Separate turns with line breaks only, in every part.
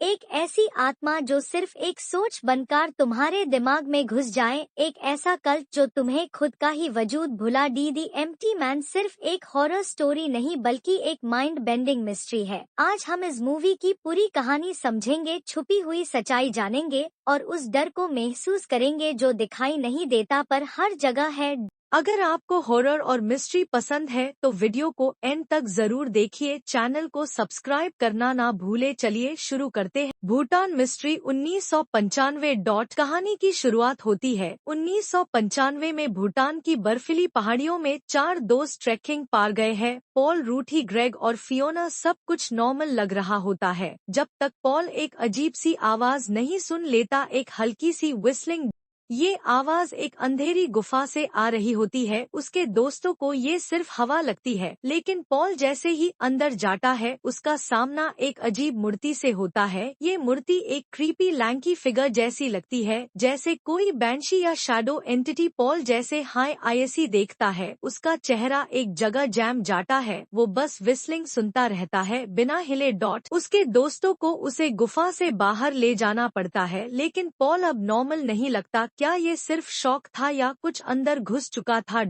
एक ऐसी आत्मा जो सिर्फ एक सोच बनकर तुम्हारे दिमाग में घुस जाए, एक ऐसा कल्ट जो तुम्हें खुद का ही वजूद भुला दी। दी एम्प्टी मैन सिर्फ एक हॉरर स्टोरी नहीं बल्कि एक माइंड बेंडिंग मिस्ट्री है। आज हम इस मूवी की पूरी कहानी समझेंगे, छुपी हुई सच्चाई जानेंगे और उस डर को महसूस करेंगे जो दिखाई नहीं देता पर हर जगह है।
अगर आपको हॉरर और मिस्ट्री पसंद है तो वीडियो को एंड तक जरूर देखिए। चैनल को सब्सक्राइब करना ना भूले। चलिए शुरू करते हैं। भूटान मिस्ट्री 1995। कहानी की शुरुआत होती है 1995 में। भूटान की बर्फीली पहाड़ियों में चार दोस्त ट्रैकिंग पार गए हैं। पॉल, रूथी, ग्रेग और फियोना। सब कुछ नॉर्मल लग रहा होता है जब तक पॉल एक अजीब सी आवाज नहीं सुन लेता, एक हल्की सी विस्लिंग। ये आवाज एक अंधेरी गुफा से आ रही होती है। उसके दोस्तों को ये सिर्फ हवा लगती है, लेकिन पॉल जैसे ही अंदर जाता है उसका सामना एक अजीब मूर्ति से होता है। ये मूर्ति एक क्रीपी लैंकी फिगर जैसी लगती है, जैसे कोई बैंशी या शैडो एंटिटी। पॉल जैसे हाई आईएसी देखता है उसका चेहरा एक जगह जैम जाता है। वो बस विस्लिंग सुनता रहता है बिना हिले। उसके दोस्तों को उसे गुफा से बाहर ले जाना पड़ता है, लेकिन पॉल अब नॉर्मल नहीं लगता। क्या ये सिर्फ शौक था या कुछ अंदर घुस चुका था?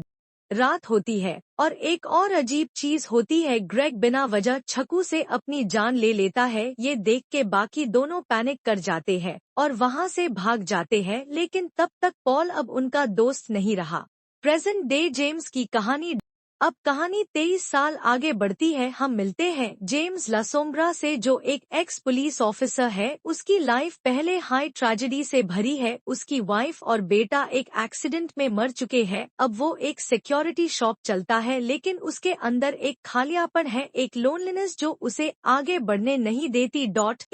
रात होती है और एक और अजीब चीज होती है। ग्रेग बिना वजह छकू से अपनी जान ले लेता है। ये देख के बाकी दोनों पैनिक कर जाते हैं और वहाँ से भाग जाते हैं, लेकिन तब तक पॉल अब उनका दोस्त नहीं रहा। प्रेजेंट डे जेम्स की कहानी। अब कहानी 23 साल आगे बढ़ती है। हम मिलते हैं जेम्स लासोम्ब्रा से, जो एक एक्स पुलिस ऑफिसर है। उसकी लाइफ पहले हाई ट्रेजेडी से भरी है। उसकी वाइफ और बेटा एक एक्सीडेंट में मर चुके हैं। अब वो एक सिक्योरिटी शॉप चलता है, लेकिन उसके अंदर एक खालियापन है, एक लोनलीनेस जो उसे आगे बढ़ने नहीं देती।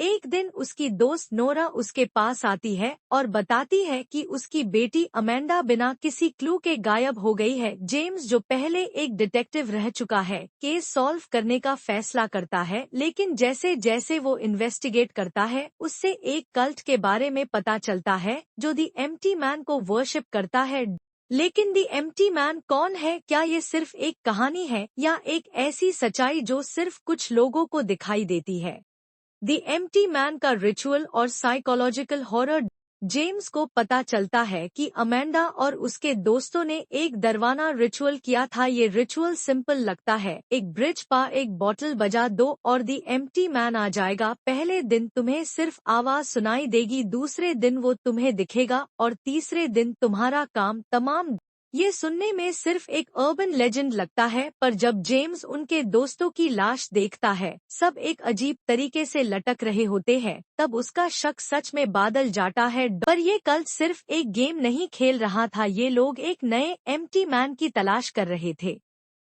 एक दिन उसकी दोस्त नोरा उसके पास आती है और बताती है कि उसकी बेटी अमेंडा बिना किसी क्लू के गायब हो गई है। जेम्स, जो पहले एक डिटेक्टिव रह चुका है, केस सॉल्व करने का फैसला करता है, लेकिन जैसे जैसे वो इन्वेस्टिगेट करता है उससे एक कल्ट के बारे में पता चलता है जो दी एम्प्टी मैन को वर्शिप करता है। लेकिन दी एम्प्टी मैन कौन है? क्या ये सिर्फ एक कहानी है या एक ऐसी सच्चाई जो सिर्फ कुछ लोगों को दिखाई देती है? दी एम्प्टी मैन का रिचुअल और साइकोलॉजिकल हॉरर। जेम्स को पता चलता है कि अमेंडा और उसके दोस्तों ने एक दरवाना रिचुअल किया था। ये रिचुअल सिंपल लगता है, एक ब्रिज पा, एक बॉटल बजा दो और दी एम्प्टी मैन आ जाएगा। पहले दिन तुम्हें सिर्फ आवाज सुनाई देगी, दूसरे दिन वो तुम्हें दिखेगा और तीसरे दिन तुम्हारा काम तमाम। ये सुनने में सिर्फ एक अर्बन लेजेंड लगता है, पर जब जेम्स उनके दोस्तों की लाश देखता है, सब एक अजीब तरीके से लटक रहे होते हैं, तब उसका शक सच में बादल जाता है। पर ये कल्ट सिर्फ एक गेम नहीं खेल रहा था, ये लोग एक नए एम्प्टी मैन की तलाश कर रहे थे।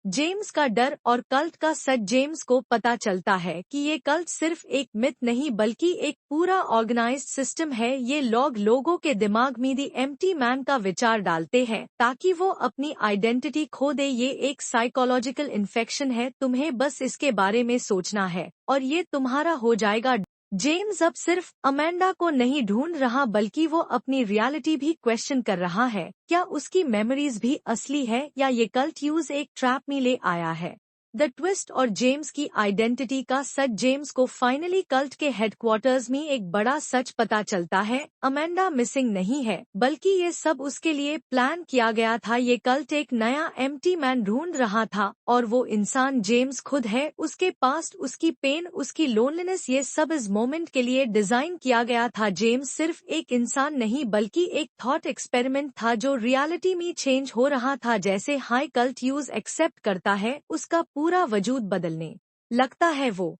जेम्स का डर और कल्ट का सच। जेम्स को पता चलता है कि ये कल्ट सिर्फ एक मिथ नहीं बल्कि एक पूरा ऑर्गेनाइज्ड सिस्टम है। ये लोगों के दिमाग में दी एम्प्टी मैन का विचार डालते हैं ताकि वो अपनी आइडेंटिटी खो दे। ये एक साइकोलॉजिकल इन्फेक्शन है, तुम्हें बस इसके बारे में सोचना है और ये तुम्हारा हो जाएगा। जेम्स अब सिर्फ अमेंडा को नहीं ढूंढ रहा बल्कि वो अपनी रियलिटी भी क्वेश्चन कर रहा है। क्या उसकी मेमोरीज भी असली है या ये कल्ट यूज एक ट्रैप में ले आया है? द ट्विस्ट और जेम्स की आइडेंटिटी का सच। जेम्स को फाइनली कल्ट के हेडक्वार्टर्स में एक बड़ा सच पता चलता है। अमेंडा मिसिंग नहीं है, बल्कि ये सब उसके लिए प्लान किया गया था। ये कल्ट एक नया एम्प्टी मैन ढूंढ रहा था और वो इंसान जेम्स खुद है। उसके पास्ट, उसकी पेन, उसकी लोनलीनेस, ये सब इस मोमेंट के लिए डिजाइन किया गया था। जेम्स सिर्फ एक इंसान नहीं बल्कि एक थॉट एक्सपेरिमेंट था जो रियलिटी में चेंज हो रहा था। जैसे हाई कल्ट यूज एक्सेप्ट करता है, उसका पूरा वजूद बदलने लगता है। वो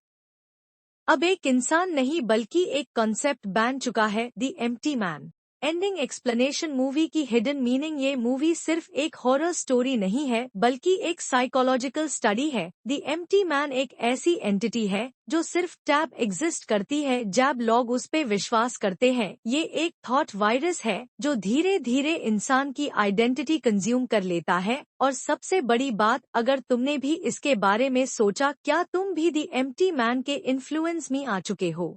अब एक इंसान नहीं बल्कि एक कॉन्सेप्ट बन चुका है। The empty man ending explanation. Movie की हिडन मीनिंग। ये मूवी सिर्फ एक हॉरर स्टोरी नहीं है बल्कि एक साइकोलॉजिकल स्टडी है। दी एम्प्टी मैन एक ऐसी एंटिटी है जो सिर्फ टैब एग्जिस्ट करती है जब लोग उस पे विश्वास करते हैं। ये एक थॉट वायरस है जो धीरे धीरे इंसान की आइडेंटिटी कंज्यूम कर लेता है। और सबसे बड़ी बात, अगर तुमने भी इसके बारे में सोचा, क्या तुम भी दी एम्प्टी मैन के इन्फ्लुएंस में आ चुके हो?